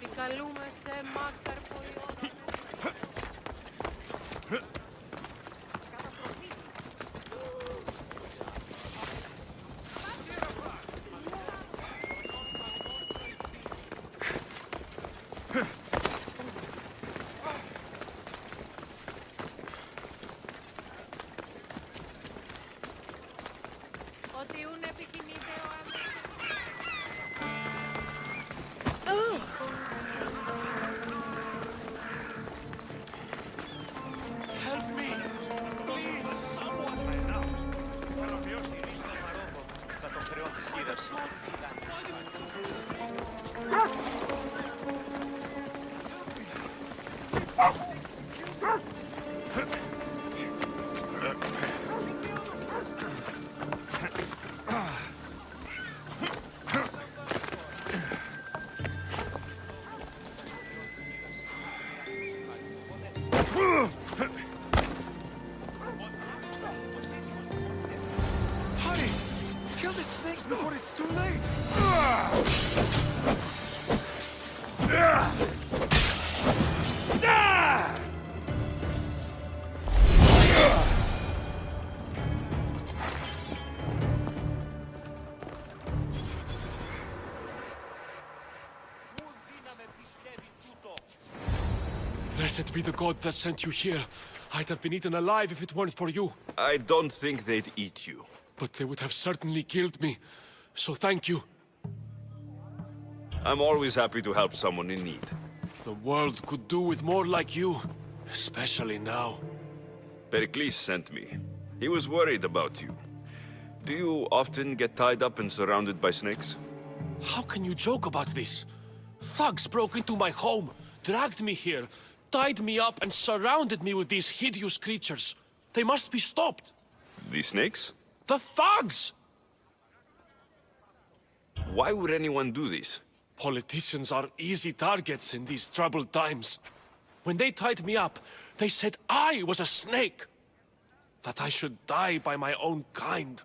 Επικαλούμε σε μάκαρ πολιόρα. Ότι ούν επικοινείται ο Before it's too late! Blessed be the god that sent you here. I'd have been eaten alive if it weren't for you. I don't think they'd eat you. But they would have certainly killed me. So thank you. I'm always happy to help someone in need. The world could do with more like you. Especially now. Pericles sent me. He was worried about you. Do you often get tied up and surrounded by snakes? How can you joke about this? Thugs broke into my home, dragged me here, tied me up and surrounded me with these hideous creatures. They must be stopped. The snakes? The thugs! Why would anyone do this? Politicians are easy targets in these troubled times. When they tied me up, they said I was a snake. That I should die by my own kind.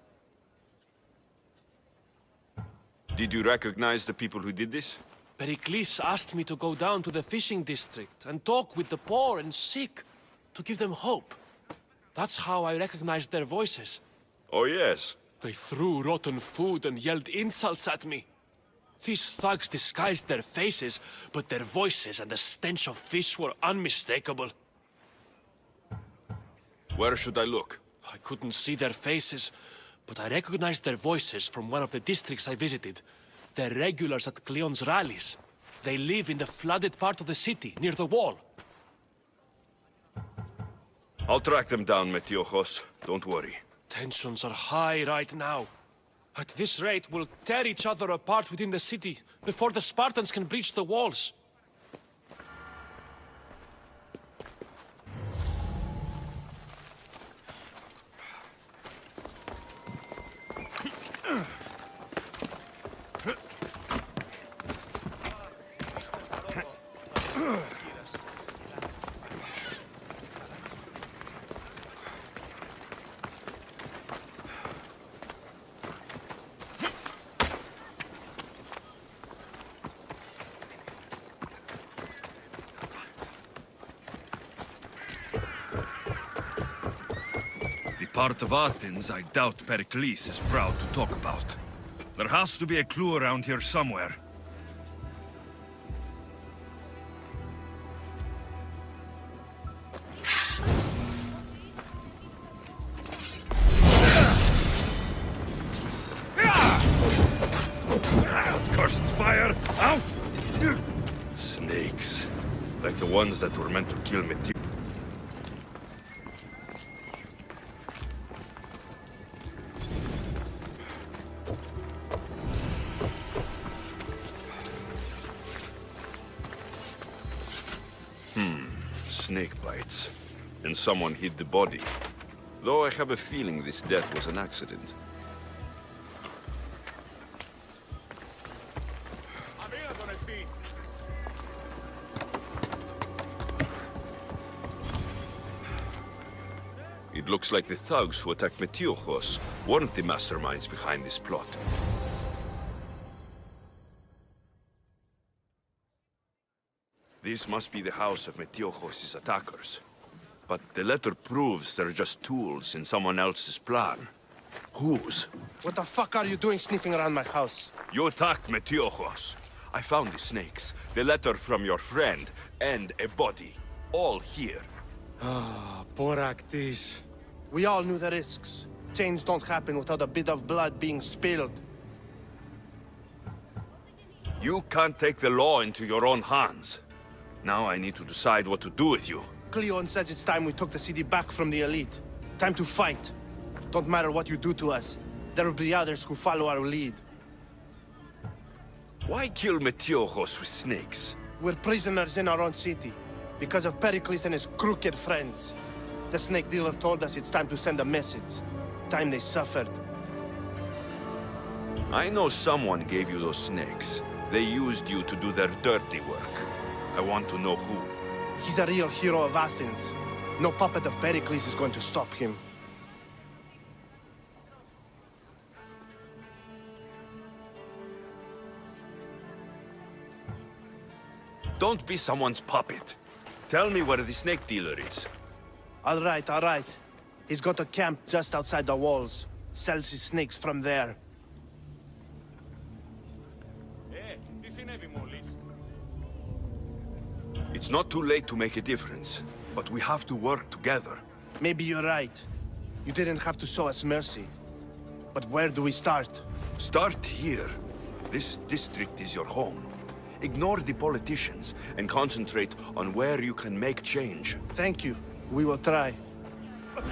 Did you recognize the people who did this? Pericles asked me to go down to the fishing district and talk with the poor and sick, to give them hope. That's how I recognized their voices. Oh yes. They threw rotten food and yelled insults at me. These thugs disguised their faces, but their voices and the stench of fish were unmistakable. Where should I look? I couldn't see their faces, but I recognized their voices from one of the districts I visited. They're regulars at Cleon's rallies. They live in the flooded part of the city, near the wall. I'll track them down, Metiojos. Don't worry. Tensions are high right now. At this rate, we'll tear each other apart within the city, before the Spartans can breach the walls. Part of Athens I doubt Pericles is proud to talk about. There has to be a clue around here somewhere. Cursed fire! Out! Snakes. Like the ones that were meant to kill Meteor. Snake bites. And someone hid the body. Though I have a feeling this death was an accident. It looks like the thugs who attacked Metiochos weren't the masterminds behind this plot. This must be the house of Metiochos' attackers. But the letter proves they're just tools in someone else's plan. Whose? What the fuck are you doing sniffing around my house? You attacked Metiochos. I found the snakes, the letter from your friend, and a body. All here. Part26. We all knew the risks. Change don't happen without a bit of blood being spilled. You can't take the law into your own hands. Now I need to decide what to do with you. Cleon says it's time we took the city back from the elite. Time to fight. Don't matter what you do to us. There will be others who follow our lead. Why kill Metiochos with snakes? We're prisoners in our own city. Because of Pericles and his crooked friends. The snake dealer told us it's time to send a message. Time they suffered. I know someone gave you those snakes. They used you to do their dirty work. I want to know who. He's a real hero of Athens. No puppet of Pericles is going to stop him. Don't be someone's puppet. Tell me where the snake dealer is. All right. He's got a camp just outside the walls. Sells his snakes from there. It's not too late to make a difference, but we have to work together. Maybe you're right. You didn't have to show us mercy. But where do we start? Start here. This district is your home. Ignore the politicians and concentrate on where you can make change. Thank you. We will try.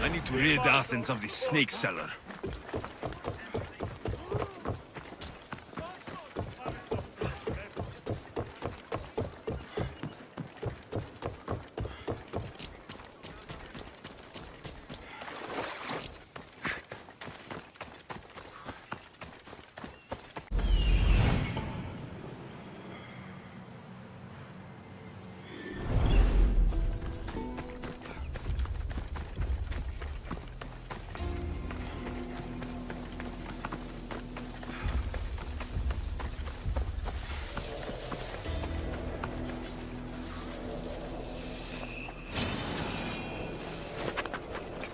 I need to rid Athens of this snake seller.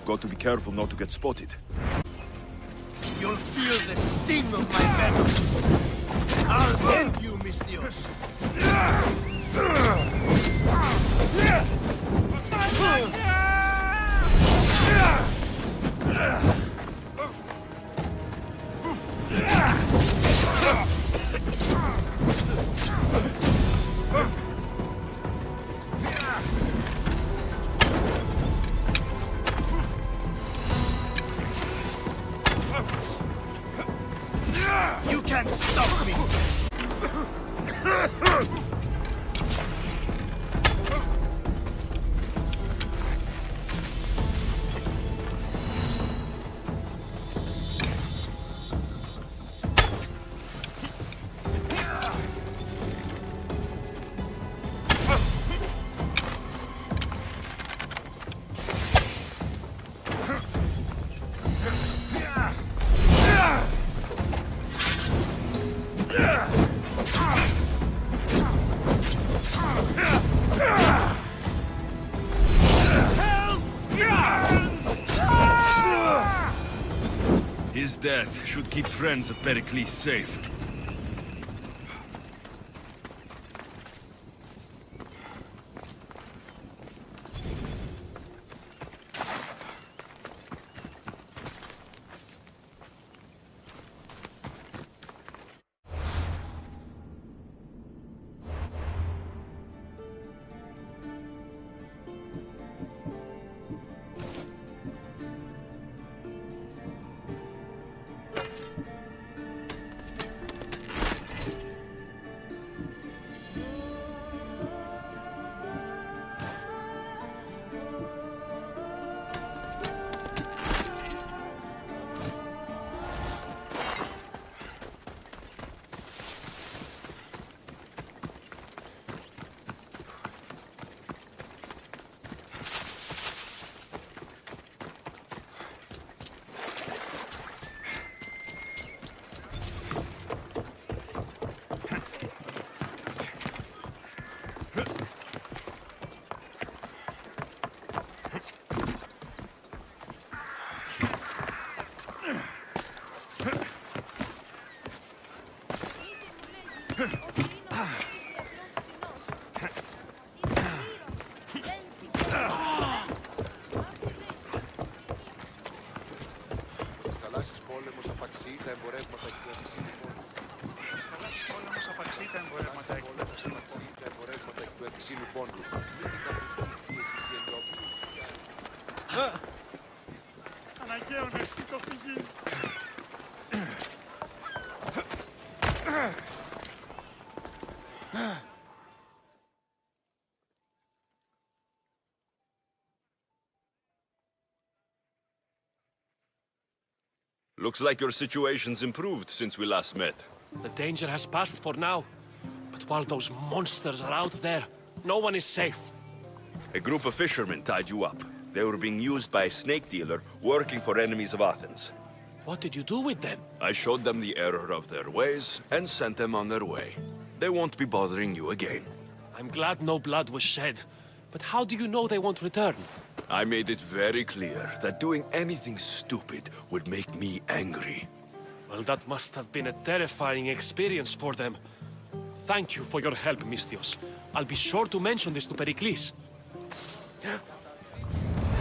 Got to be careful not to get spotted. You'll feel the sting of my venom. I'll end you, Mistios. You can't stop me! death should keep friends at Pericles safe. Looks like your situation's improved since we last met. The danger has passed for now. But while those monsters are out there, no one is safe. A group of fishermen tied you up. They were being used by a snake dealer working for enemies of Athens. What did you do with them? I showed them the error of their ways and sent them on their way. They won't be bothering you again. I'm glad no blood was shed. But how do you know they won't return? I made it very clear that doing anything stupid would make me angry. Well, that must have been a terrifying experience for them. Thank you for your help, Misthios. I'll be sure to mention this to Pericles.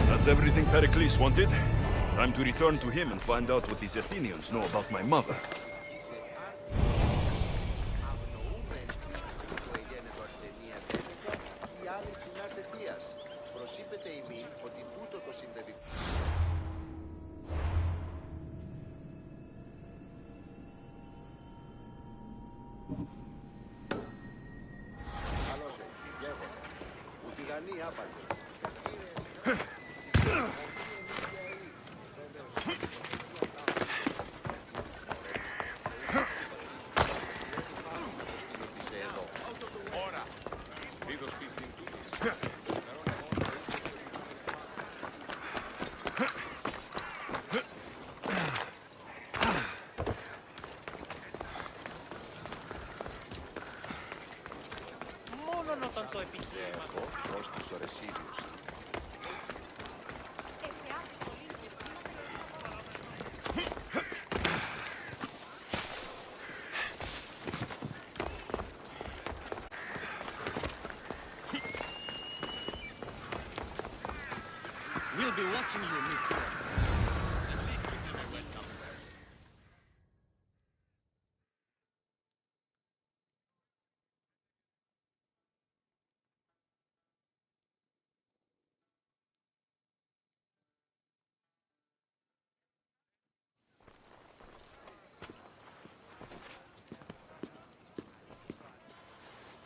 That's everything Pericles wanted. Time to return to him and find out what these Athenians know about my mother. We'll be watching you, Mr.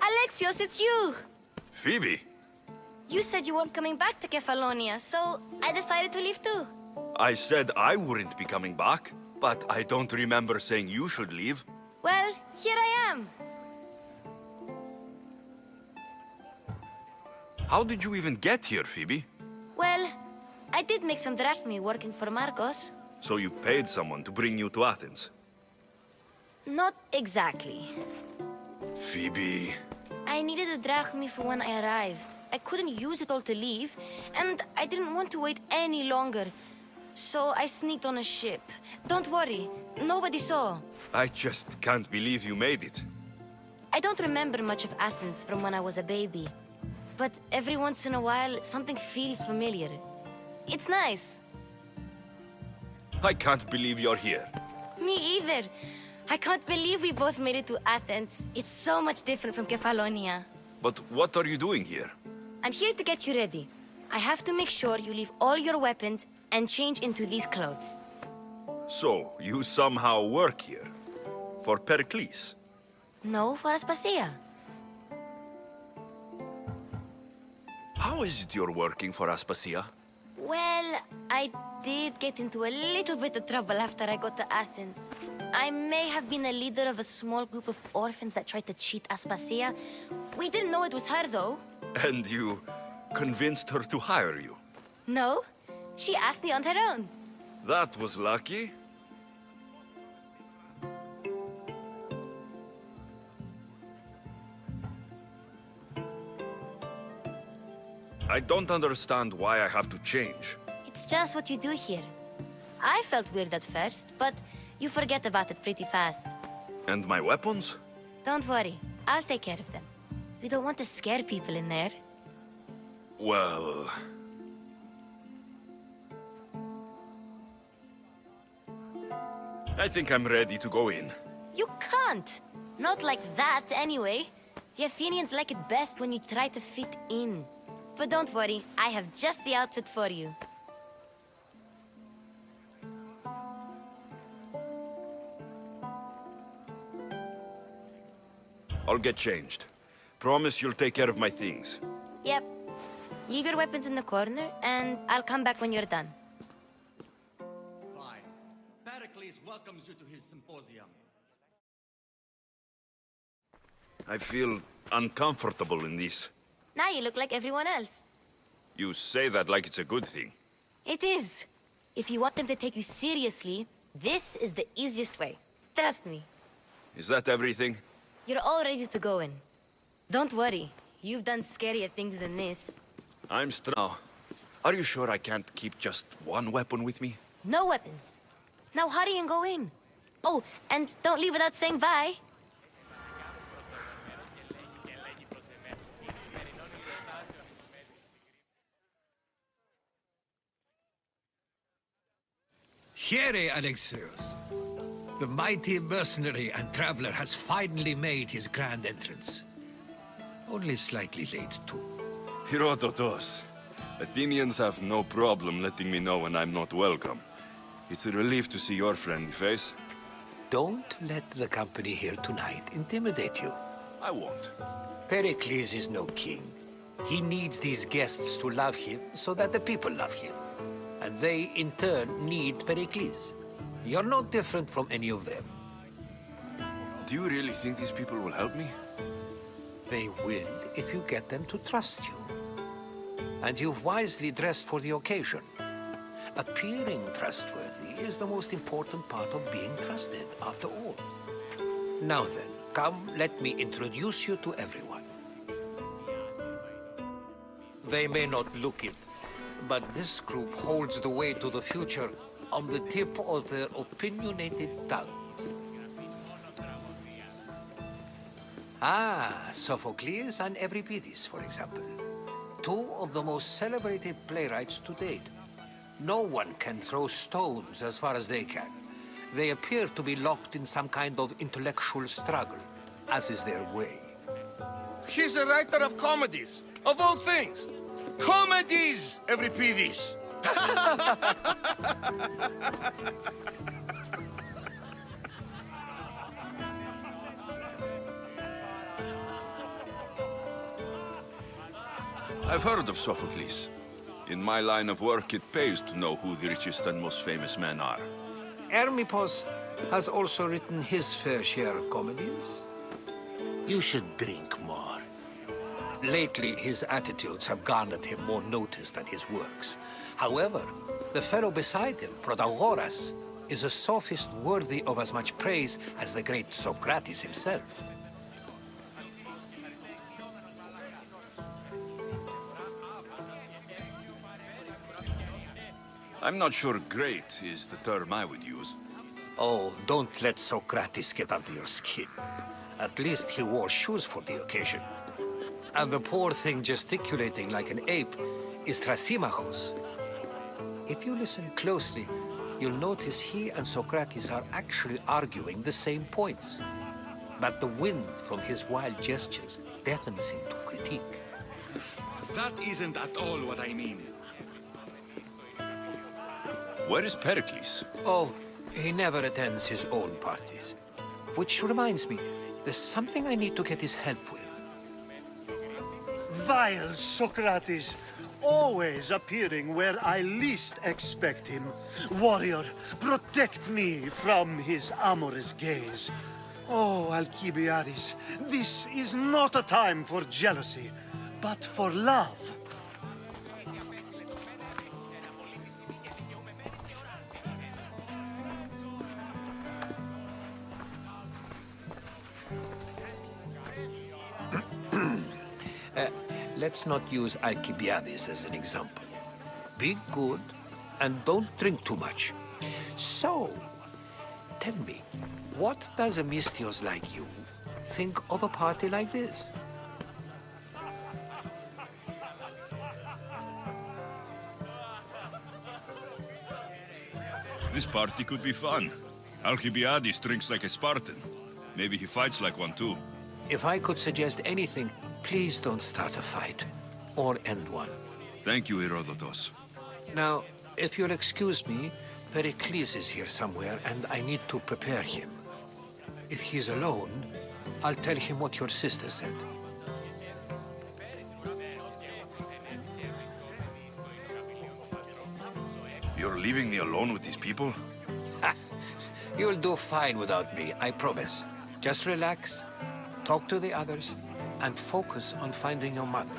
Alexios, it's you! Phoebe? You said you weren't coming back to Kefalonia, so I decided to leave too. I said I wouldn't be coming back, but I don't remember saying you should leave. Well, here I am. How did you even get here, Phoebe? Well, I did make some drachmi working for Marcos. So you paid someone to bring you to Athens? Not exactly. Phoebe... I needed a drachmi for when I arrived. I couldn't use it all to leave, and I didn't want to wait any longer. so I sneaked on a ship. Don't worry, nobody saw. I just can't believe you made it. I don't remember much of Athens from when I was a baby. But every once in a while, something feels familiar. It's nice. I can't believe you're here. Me either. I can't believe we both made it to Athens. It's so much different from Kefalonia. But what are you doing here? I'm here to get you ready. I have to make sure you leave all your weapons and change into these clothes. So, you somehow work here? For Pericles? No, for Aspasia. How is it you're working for Aspasia? Well, I did get into a little bit of trouble after I got to Athens. I may have been a leader of a small group of orphans that tried to cheat Aspasia. We didn't know it was her, though. And you convinced her to hire you? No, she asked me on her own. That was lucky. I don't understand why I have to change. It's just what you do here. I felt weird at first, but you forget about it pretty fast. And my weapons? Don't worry, I'll take care of them. You don't want to scare people in there. Well... I think I'm ready to go in. You can't. Not like that, anyway. The Athenians like it best when you try to fit in. But don't worry, I have just the outfit for you. I'll get changed. Promise you'll take care of my things. Yep. Leave your weapons in the corner, and I'll come back when you're done. Fine. Pericles welcomes you to his symposium. I feel uncomfortable in this. Now you look like everyone else. You say that like it's a good thing. It is. If you want them to take you seriously, this is the easiest way. Trust me. Is that everything? You're all ready to go in. Don't worry. You've done scarier things than this. I'm now. Are you sure I can't keep just one weapon with me? No weapons. Now hurry and go in. Oh, and don't leave without saying bye. Here, Alexios. The mighty mercenary and traveler has finally made his grand entrance. Only slightly late, too. Herodotos. Athenians have no problem letting me know when I'm not welcome. It's a relief to see your friendly face. Don't let the company here tonight intimidate you. I won't. Pericles is no king. He needs these guests to love him so that the people love him. And they, in turn, need Pericles. You're no different from any of them. Do you really think these people will help me? They will if you get them to trust you. And you've wisely dressed for the occasion. Appearing trustworthy is the most important part of being trusted, after all. Now then, come, let me introduce you to everyone. They may not look it, but this group holds the way to the future on the tip of their opinionated tongues. Ah, Sophocles and Euripides, for example. Two of the most celebrated playwrights to date. No one can throw stones as far as they can. They appear to be locked in some kind of intellectual struggle, as is their way. He's a writer of comedies, of all things. Comedies, Euripides. I've heard of Sophocles. In my line of work, it pays to know who the richest and most famous men are. Hermippos has also written his fair share of comedies. You should drink more. Lately, his attitudes have garnered him more notice than his works. However, the fellow beside him, Protagoras, is a sophist worthy of as much praise as the great Socrates himself. I'm not sure great is the term I would use. Oh, don't let Socrates get under your skin. At least he wore shoes for the occasion. And the poor thing gesticulating like an ape is Thrasymachos. If you listen closely, you'll notice he and Socrates are actually arguing the same points. But the wind from his wild gestures deafens him to critique. That isn't at all what I mean. Where is Pericles? Oh, he never attends his own parties. Which reminds me, there's something I need to get his help with. Vile Socrates, always appearing where I least expect him. Warrior, protect me from his amorous gaze. Oh, Alcibiades, this is not a time for jealousy, but for love. Let's not use Alcibiades as an example. Be good and don't drink too much. So, tell me, what does a Mystios like you think of a party like this? This party could be fun. Alcibiades drinks like a Spartan. Maybe he fights like one too. If I could suggest anything, please don't start a fight or end one. Thank you, Herodotus. Now, if you'll excuse me, Pericles is here somewhere and I need to prepare him. If he's alone, I'll tell him what your sister said. You're leaving me alone with these people? You'll do fine without me, I promise. Just relax, talk to the others, and focus on finding your mother.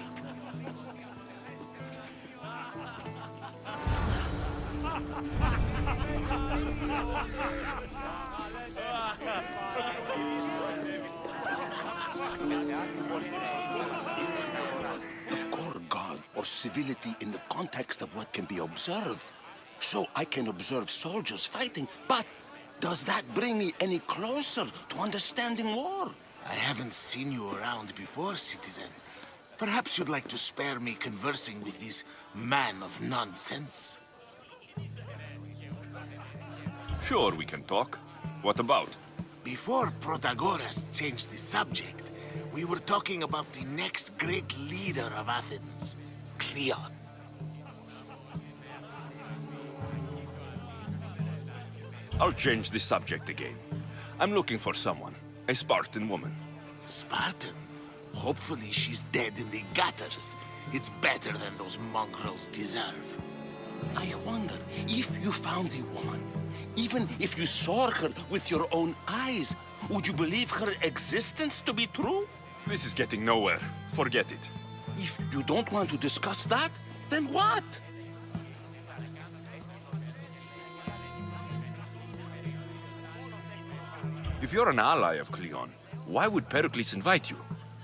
Of course, God, or civility in the context of what can be observed. So I can observe soldiers fighting, but does that bring me any closer to understanding war? I haven't seen you around before, citizen. Perhaps you'd like to spare me conversing with this man of nonsense? Sure, we can talk. What about? Before Protagoras changed the subject, we were talking about the next great leader of Athens, Cleon. I'll change the subject again. I'm looking for someone. A Spartan woman. Spartan? Hopefully she's dead in the gutters. It's better than those mongrels deserve. I wonder if you found the woman, even if you saw her with your own eyes, would you believe her existence to be true? This is getting nowhere. Forget it. If you don't want to discuss that, then what? If you're an ally of Cleon, why would Pericles invite you?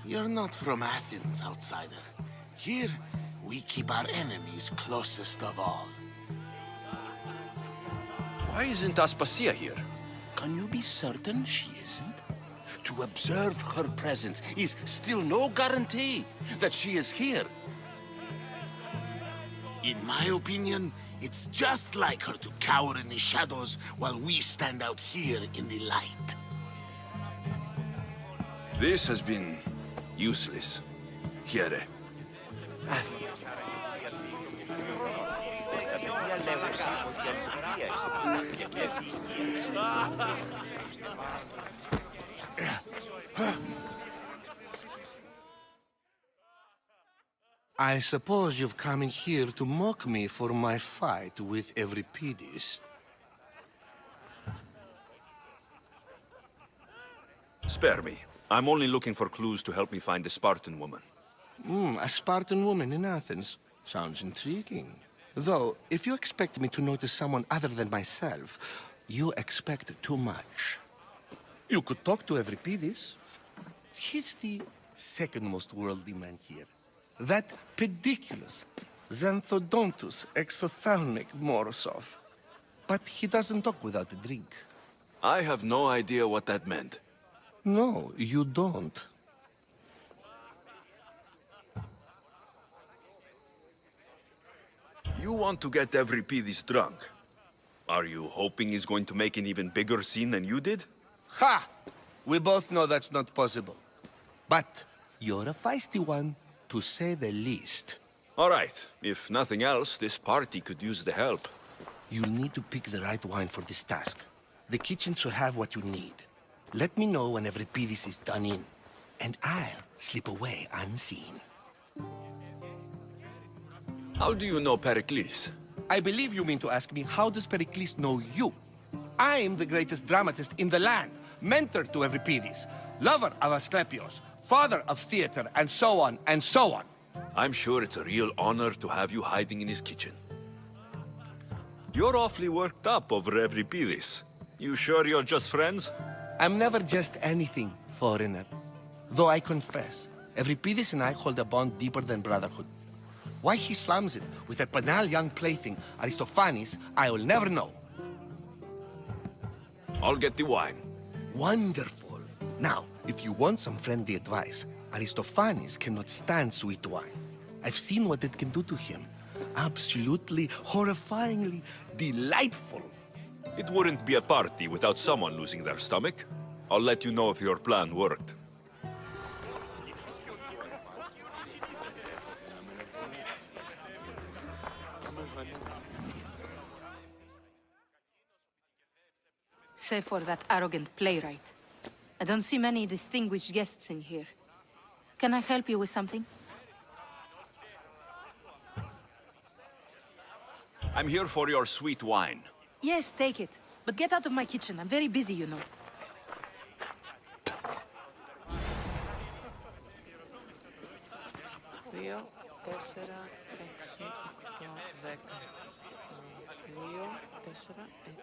You're not from Athens, outsider. Here, we keep our enemies closest of all. Why isn't Aspasia here? Can you be certain she isn't? To observe her presence is still no guarantee that she is here. In my opinion, it's just like her to cower in the shadows while we stand out here in the light. This has been useless. Here. I suppose you've come in here to mock me for my fight with Euripides. Spare me. I'm only looking for clues to help me find a Spartan woman. A Spartan woman in Athens. Sounds intriguing. Though, if you expect me to notice someone other than myself, you expect too much. You could talk to Euripides. He's the second most worldly man here. That pediculous, Xanthodontus exophthalmic Morosov. But he doesn't talk without a drink. I have no idea what that meant. No, you don't. You want to get Euripides drunk. Are you hoping he's going to make an even bigger scene than you did? Ha! We both know that's not possible. But you're a feisty one, to say the least. All right. If nothing else, this party could use the help. You'll need to pick the right wine for this task. The kitchen should have what you need. Let me know when Euripides is done in, and I'll slip away unseen. How do you know Pericles? I believe you mean to ask me, how does Pericles know you? I'm the greatest dramatist in the land, mentor to Euripides, lover of Asclepios, father of theater, and so on, and so on. I'm sure it's a real honor to have you hiding in his kitchen. You're awfully worked up over Euripides. You sure you're just friends? I'm never just anything, foreigner. Though I confess, Euripides and I hold a bond deeper than brotherhood. Why he slams it with that banal young plaything, Aristophanes, I will never know. I'll get the wine. Wonderful. Now, if you want some friendly advice, Aristophanes cannot stand sweet wine. I've seen what it can do to him. Absolutely, horrifyingly delightful. It wouldn't be a party without someone losing their stomach. I'll let you know if your plan worked. Save for that arrogant playwright. I don't see many distinguished guests in here. Can I help you with something? I'm here for your sweet wine. Yes, take it. But get out of my kitchen. I'm very busy, you know. Δύο, 4, 6, 8, 10. 2, 4, 6, 8.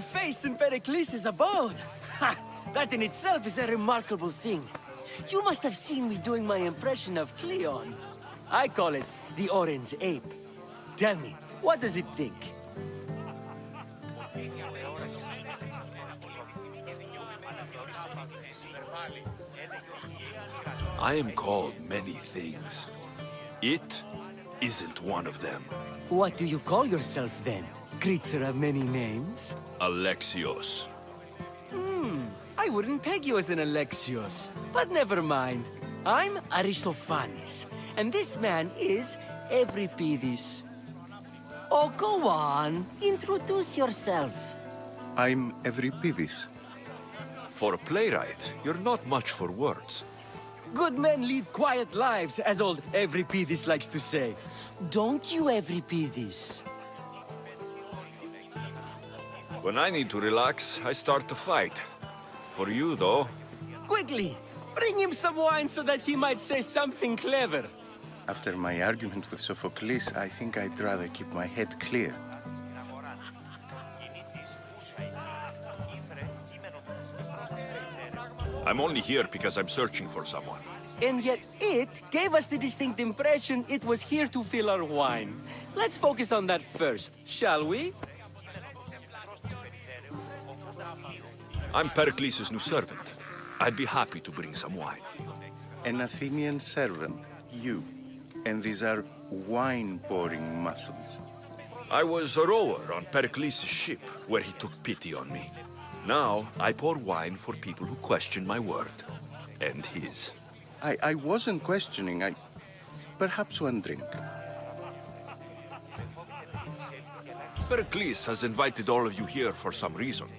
Face in Pericles' abode! Ha! That in itself is a remarkable thing. You must have seen me doing my impression of Cleon. I call it the Orange Ape. Tell me, what does it think? I am called many things. It isn't one of them. What do you call yourself then? Creature of many names? Alexios. I wouldn't peg you as an Alexios, but never mind. I'm Aristophanes, and this man is Euripides. Oh, go on. Introduce yourself. I'm Euripides. For a playwright, you're not much for words. Good men lead quiet lives, as old Euripides likes to say. Don't you, Euripides? When I need to relax, I start to fight. For you, though... Quickly! Bring him some wine so that he might say something clever. After my argument with Sophocles, I think I'd rather keep my head clear. I'm only here because I'm searching for someone. And yet it gave us the distinct impression it was here to fill our wine. Let's focus on that first, shall we? I'm Pericles' new servant. I'd be happy to bring some wine. An Athenian servant, you. And these are wine-pouring muscles. I was a rower on Pericles' ship, where he took pity on me. Now, I pour wine for people who question my word. And his. I wasn't questioning, Perhaps one drink. Pericles has invited all of you here for some reason.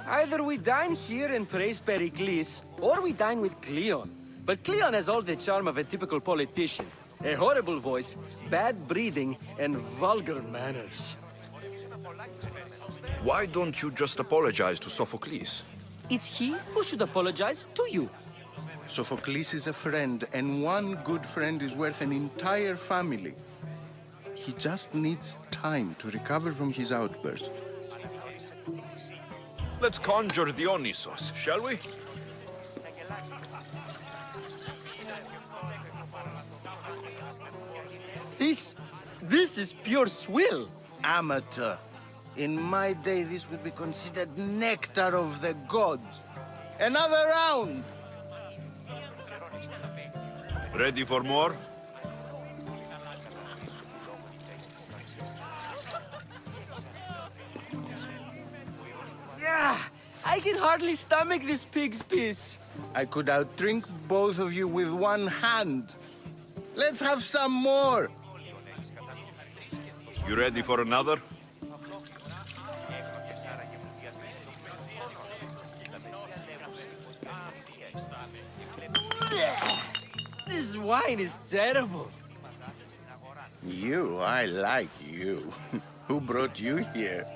Either we dine here and praise Pericles, or we dine with Cleon. But Cleon has all the charm of a typical politician. A horrible voice, bad breeding, and vulgar manners. Why don't you just apologize to Sophocles? It's he who should apologize to you. Sophocles is a friend, and one good friend is worth an entire family. He just needs time to recover from his outburst. Let's conjure Dionysos, shall we? This is pure swill. Amateur. In my day, this would be considered nectar of the gods. Another round! Ready for more? Yeah, I can hardly stomach this pig's piss. I could outdrink both of you with one hand. Let's have some more! You ready for another? This wine is terrible. You, I like you. Who brought you here?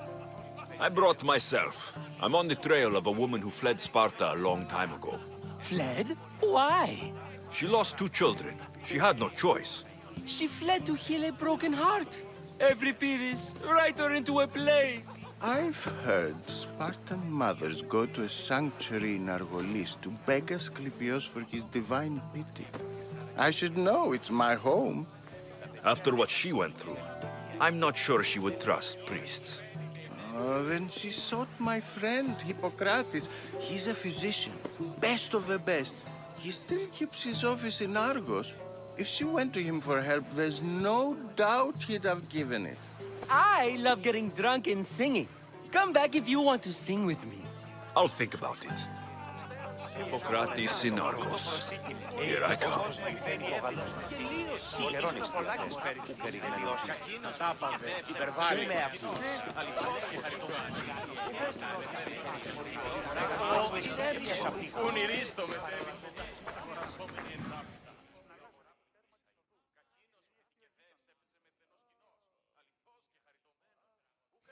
I brought myself. I'm on the trail of a woman who fled Sparta a long time ago. Fled? Why? She lost 2 children. She had no choice. She fled to heal a broken heart. Euripides, write her into a play. I've heard Spartan mothers go to a sanctuary in Argolis to beg Asclepios for his divine pity. I should know, it's my home. After what she went through, I'm not sure she would trust priests. Oh, then she sought my friend, Hippocrates. He's a physician, best of the best. He still keeps his office in Argos. If she went to him for help, there's no doubt he'd have given it. I love getting drunk and singing. Come back if you want to sing with me. I'll think about it. Hippocrates in Argos. Here I come.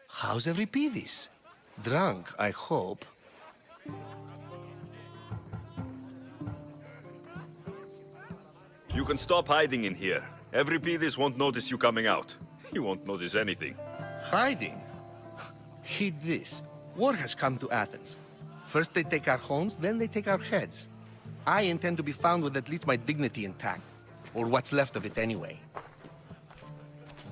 How's Euripides? Drunk, I hope. You can stop hiding in here. Euripides won't notice you coming out. He won't notice anything. Hiding? Heed this. War has come to Athens. First they take our homes, then they take our heads. I intend to be found with at least my dignity intact. Or what's left of it anyway.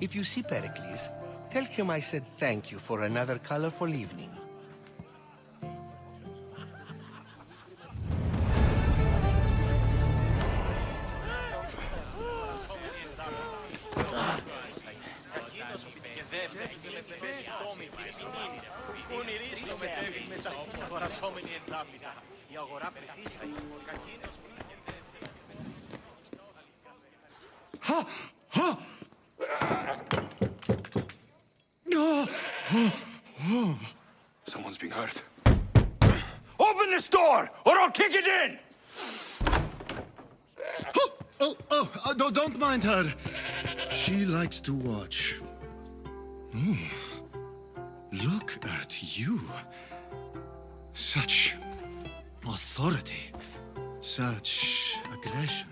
If you see Pericles, tell him I said thank you for another colorful evening. Someone's being hurt. Open this door, or I'll kick it in! Don't mind her. She likes to watch. Look at you. Such authority. Such aggression.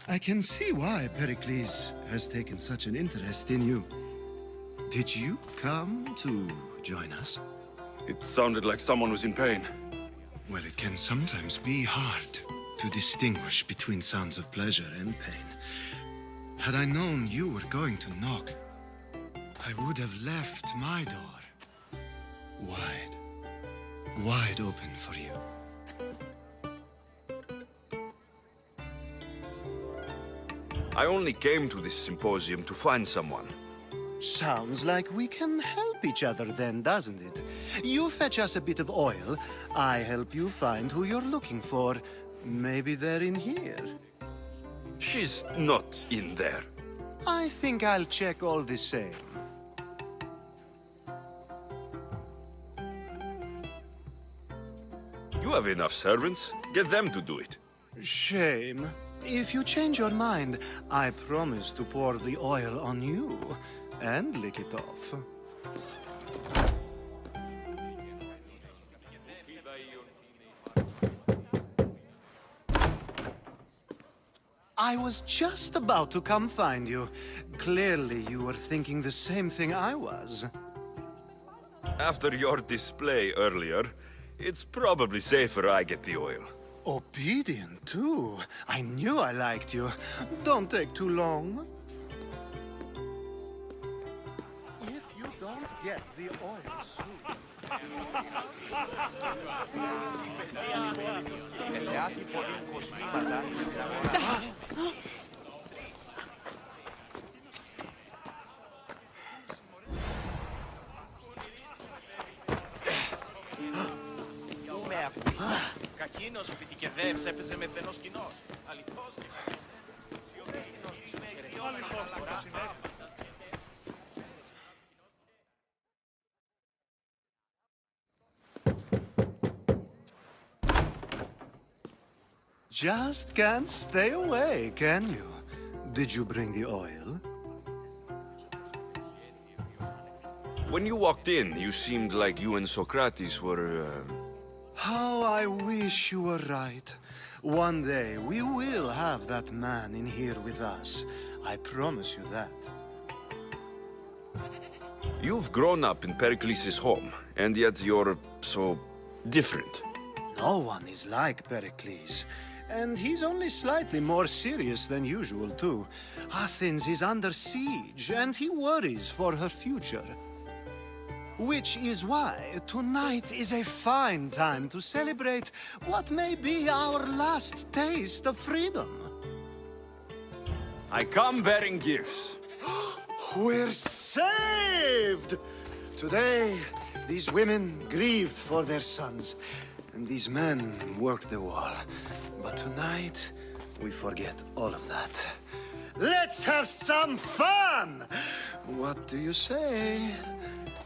I can see why Pericles has taken such an interest in you. Did you come to join us? It sounded like someone was in pain. Well, it can sometimes be hard to distinguish between sounds of pleasure and pain. Had I known you were going to knock, I would have left my door wide open for you. I only came to this symposium to find someone. Sounds like we can help each other then, doesn't it? You fetch us a bit of oil, I help you find who you're looking for. Maybe they're in here. She's not in there. I think I'll check all the same. You have enough servants. Get them to do it. Shame. If you change your mind, I promise to pour the oil on you and lick it off. I was just about to come find you. Clearly, you were thinking the same thing I was. After your display earlier, it's probably safer I get the oil. Obedient, too. I knew I liked you. Don't take too long. If you don't get the oil soon... Κακίνος πιτικεδεύς έπαιζε με θενός κοινός. Αληθώς. Just can't stay away, can you? Did you bring the oil? When you walked in, you seemed like you and Socrates were, How I wish you were right. One day we will have that man in here with us. I promise you that. You've grown up in Pericles' home, and yet you're so different. No one is like Pericles. And he's only slightly more serious than usual, too. Athens is under siege, and he worries for her future. Which is why tonight is a fine time to celebrate what may be our last taste of freedom. I come bearing gifts. We're saved! Today, these women grieved for their sons, and these men worked the wall. But tonight, we forget all of that. Let's have some fun! What do you say?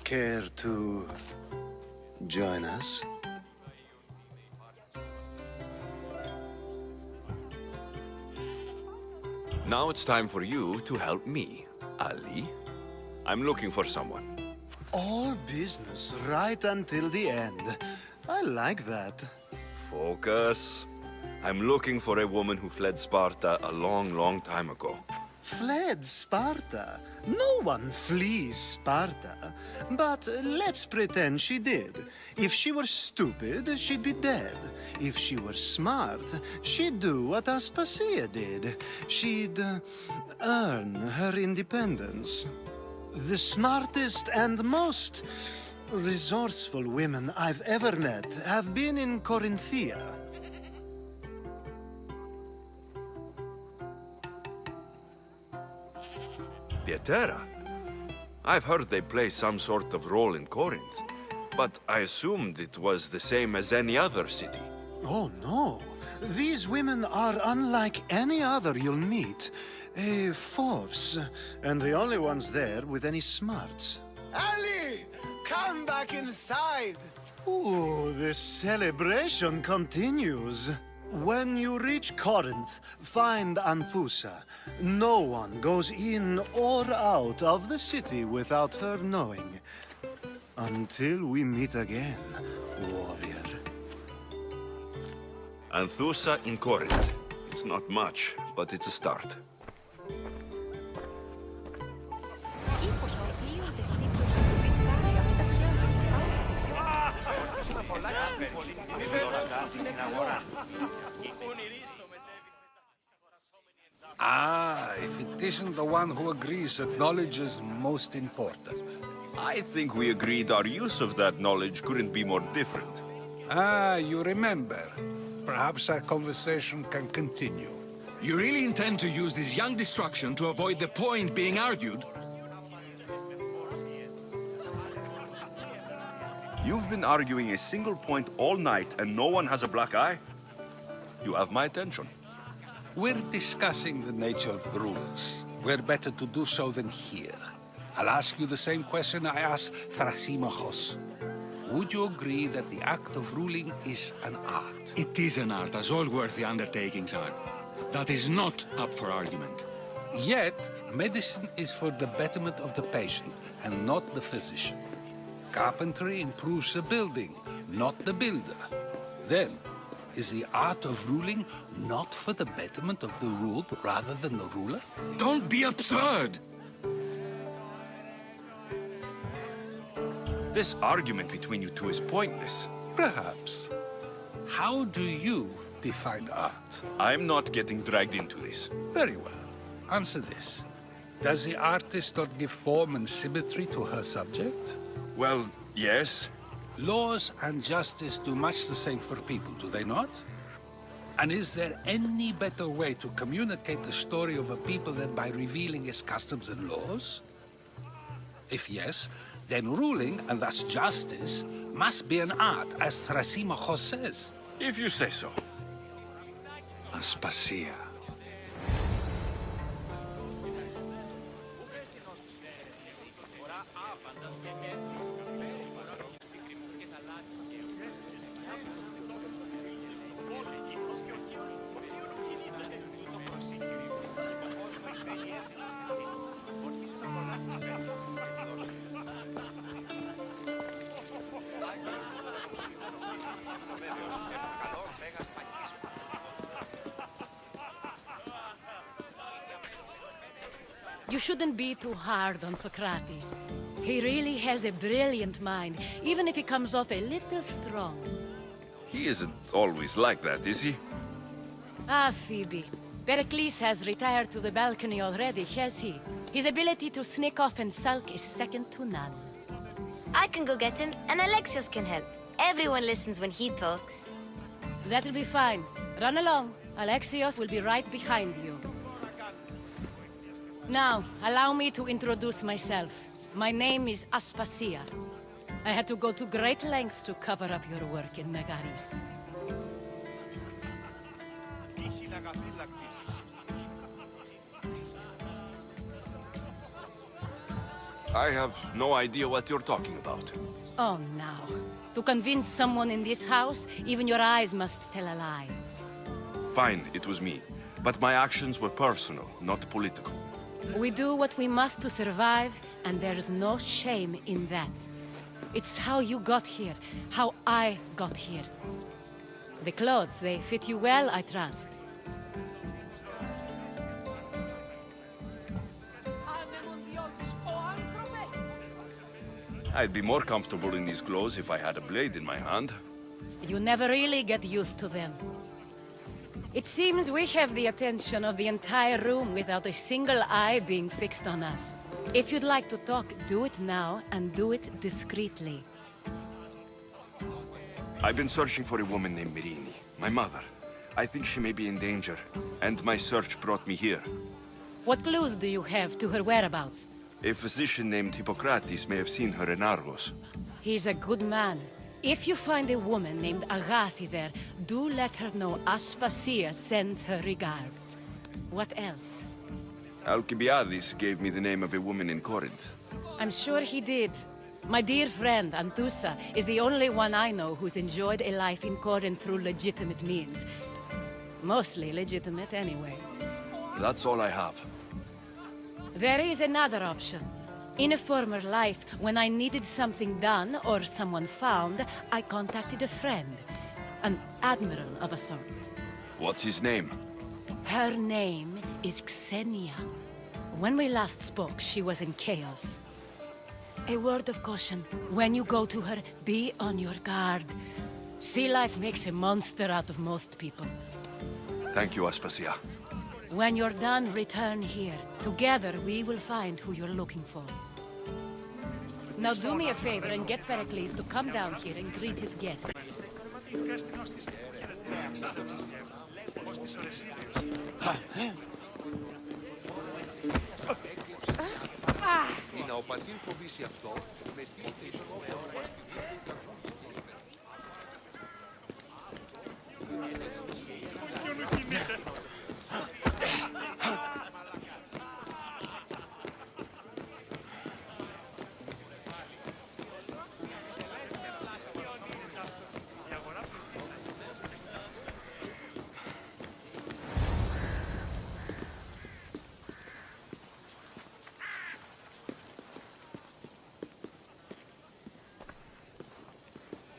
Care to join us? Now it's time for you to help me, Ali. I'm looking for someone. All business right until the end. I like that. Focus. I'm looking for a woman who fled Sparta a long, long time ago. Fled Sparta? No one flees Sparta. But let's pretend she did. If she were stupid, she'd be dead. If she were smart, she'd do what Aspasia did. She'd earn her independence. The smartest and most resourceful women I've ever met have been in Corinthia. Pietera? I've heard they play some sort of role in Corinth, but I assumed it was the same as any other city. Oh, no. These women are unlike any other you'll meet. A force, and the only ones there with any smarts. Ali! Come back inside! Ooh, the celebration continues. When you reach Corinth, find Anthusa. No one goes in or out of the city without her knowing. Until we meet again, warrior. Anthusa in Corinth. It's not much, but it's a start. Ah, if it isn't the one who agrees that knowledge is most important. I think we agreed our use of that knowledge couldn't be more different. Ah, you remember. Perhaps our conversation can continue. You really intend to use this young destruction to avoid the point being argued? You've been arguing a single point all night and no one has a black eye? You have my attention. We're discussing the nature of rules. Where better to do so than here? I'll ask you the same question I asked Thrasymachos. Would you agree that the act of ruling is an art? It is an art, as all worthy undertakings are. That is not up for argument. Yet, medicine is for the betterment of the patient and not the physician. Carpentry improves the building, not the builder. Then, is the art of ruling not for the betterment of the ruled rather than the ruler? Don't be absurd! This argument between you two is pointless. Perhaps. How do you define art? I'm not getting dragged into this. Very well. Answer this. Does the artist not give form and symmetry to her subject? Well, yes. Laws and justice do much the same for people, do they not? And is there any better way to communicate the story of a people than by revealing its customs and laws? If yes, then ruling, and thus justice, must be an art, as Thrasymachos says. If you say so. Aspasia. You shouldn't be too hard on Socrates. He really has a brilliant mind, even if he comes off a little strong. He isn't always like that, is he? Ah, Phoebe. Pericles has retired to the balcony already, has he? His ability to sneak off and sulk is second to none. I can go get him, and Alexios can help. Everyone listens when he talks. That'll be fine. Run along. Alexios will be right behind you. Now, allow me to introduce myself. My name is Aspasia. I had to go to great lengths to cover up your work in Megaris. I have no idea what you're talking about. Oh, now. To convince someone in this house, even your eyes must tell a lie. Fine, it was me. But my actions were personal, not political. We do what we must to survive, and there's no shame in that. It's how you got here, how I got here. The clothes, they fit you well, I trust. I'd be more comfortable in these clothes if I had a blade in my hand. You never really get used to them. It seems we have the attention of the entire room without a single eye being fixed on us. If you'd like to talk, do it now, and do it discreetly. I've been searching for a woman named Mirini, my mother. I think she may be in danger, and my search brought me here. What clues do you have to her whereabouts? A physician named Hippocrates may have seen her in Argos. He's a good man. If you find a woman named Agathi there, do let her know Aspasia sends her regards. What else? Alcibiades gave me the name of a woman in Corinth. I'm sure he did. My dear friend, Anthusa, is the only one I know who's enjoyed a life in Corinth through legitimate means. Mostly legitimate, anyway. That's all I have. There is another option. In a former life, when I needed something done or someone found, I contacted a friend. An admiral of a sort. What's his name? Her name is Xenia. When we last spoke, she was in chaos. A word of caution. When you go to her, be on your guard. Sea life makes a monster out of most people. Thank you, Aspasia. When you're done, return here. Together, we will find who you're looking for. Now do me a favor and get Pericles to come down here and greet his guest. Να ο πατήρ φοβήσει αυτό, με τι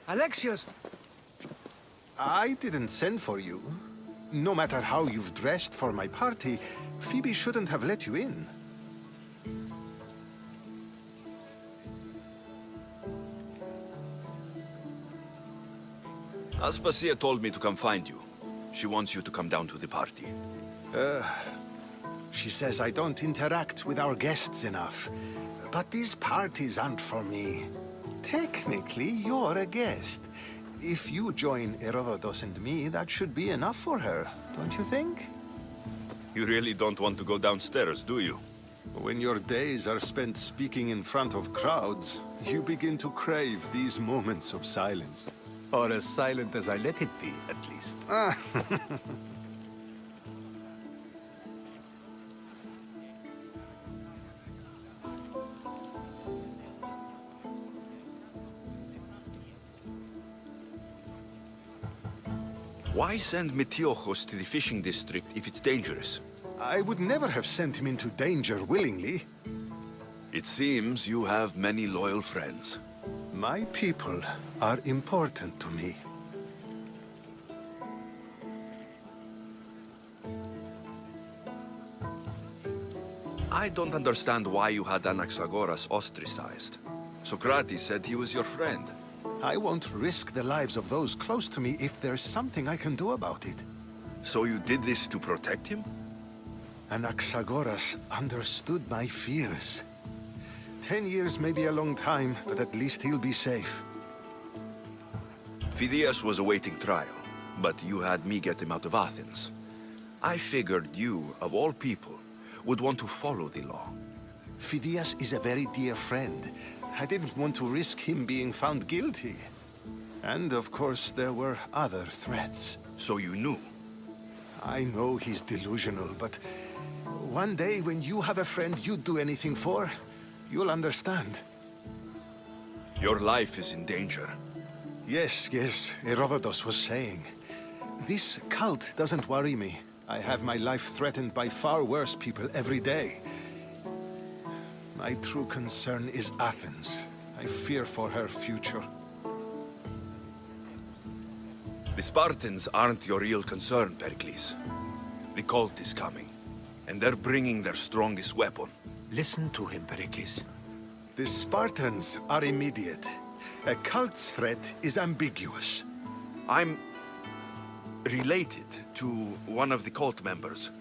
Alexios! I didn't send for you. No matter how you've dressed for my party, Phoebe shouldn't have let you in. Aspasia told me to come find you. She wants you to come down to the party. She says I don't interact with our guests enough. But these parties aren't for me. Technically, you're a guest. If you join Herodotus and me, that should be enough for her, don't you think? You really don't want to go downstairs, do you? When your days are spent speaking in front of crowds, you begin to crave these moments of silence. Or as silent as I let it be, at least. Why send Metiochos to the fishing district if it's dangerous? I would never have sent him into danger willingly. It seems you have many loyal friends. My people are important to me. I don't understand why you had Anaxagoras ostracized. Socrates said he was your friend. I won't risk the lives of those close to me if there's something I can do about it. So you did this to protect him? Anaxagoras understood my fears. 10 years may be a long time, but at least he'll be safe. Phidias was awaiting trial, but you had me get him out of Athens. I figured you, of all people, would want to follow the law. Phidias is a very dear friend. I didn't want to risk him being found guilty. And of course, there were other threats. So you knew? I know he's delusional, but one day when you have a friend you'd do anything for, you'll understand. Your life is in danger. Yes, Herodotus was saying. This cult doesn't worry me. I have my life threatened by far worse people every day. My true concern is Athens. I fear for her future. The Spartans aren't your real concern, Pericles. The cult is coming, and they're bringing their strongest weapon. Listen to him, Pericles. The Spartans are immediate. A cult's threat is ambiguous. I'm related to one of the cult members,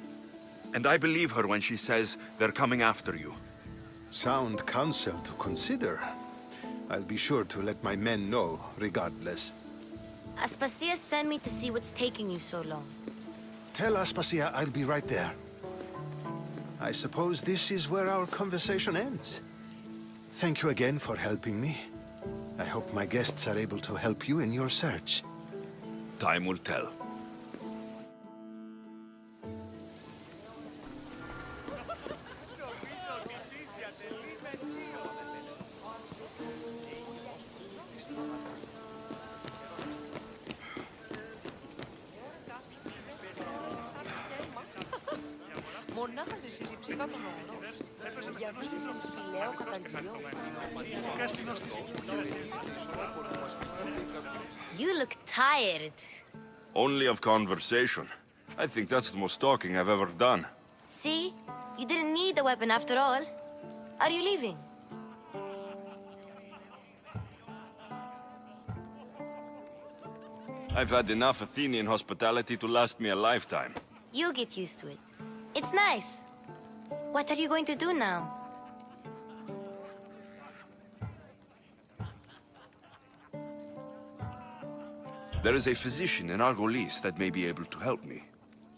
and I believe her when she says they're coming after you. Sound counsel to consider. I'll be sure to let my men know, regardless. Aspasia sent me to see what's taking you so long. Tell Aspasia I'll be right there. I suppose this is where our conversation ends. Thank you again for helping me. I hope my guests are able to help you in your search. Time will tell. You look tired. Only of conversation. I think that's the most talking I've ever done. See? You didn't need the weapon after all. Are you leaving? I've had enough Athenian hospitality to last me a lifetime. You get used to it. It's nice. What are you going to do now? There is a physician in Argolis that may be able to help me.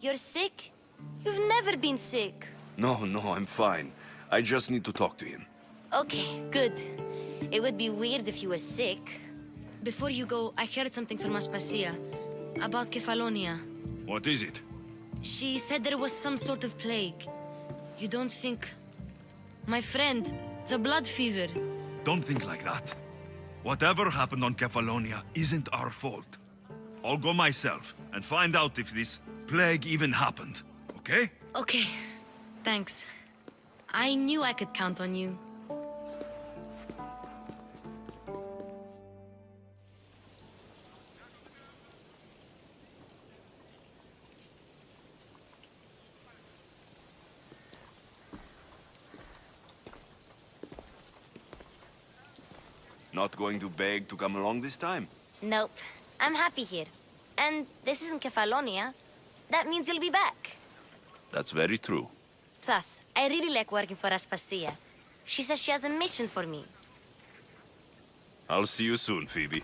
You're sick? You've never been sick. No, I'm fine. I just need to talk to him. Okay, good. It would be weird if you were sick. Before you go, I heard something from Aspasia about Kefalonia. What is it? She said there was some sort of plague. You don't think... My friend, the blood fever. Don't think like that. Whatever happened on Kefalonia isn't our fault. I'll go myself and find out if this plague even happened, okay? Okay, thanks. I knew I could count on you. Not going to beg to come along this time? Nope. I'm happy here. And this isn't Kefalonia. That means you'll be back. That's very true. Plus, I really like working for Aspasia. She says she has a mission for me. I'll see you soon, Phoebe.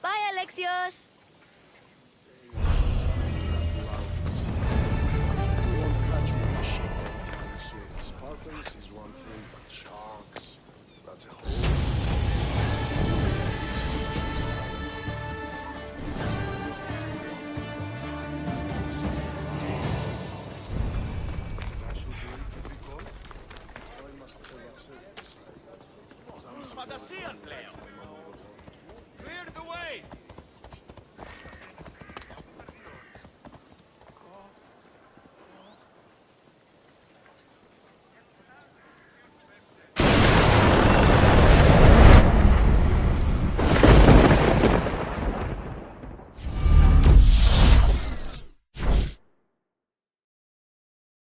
Bye, Alexios!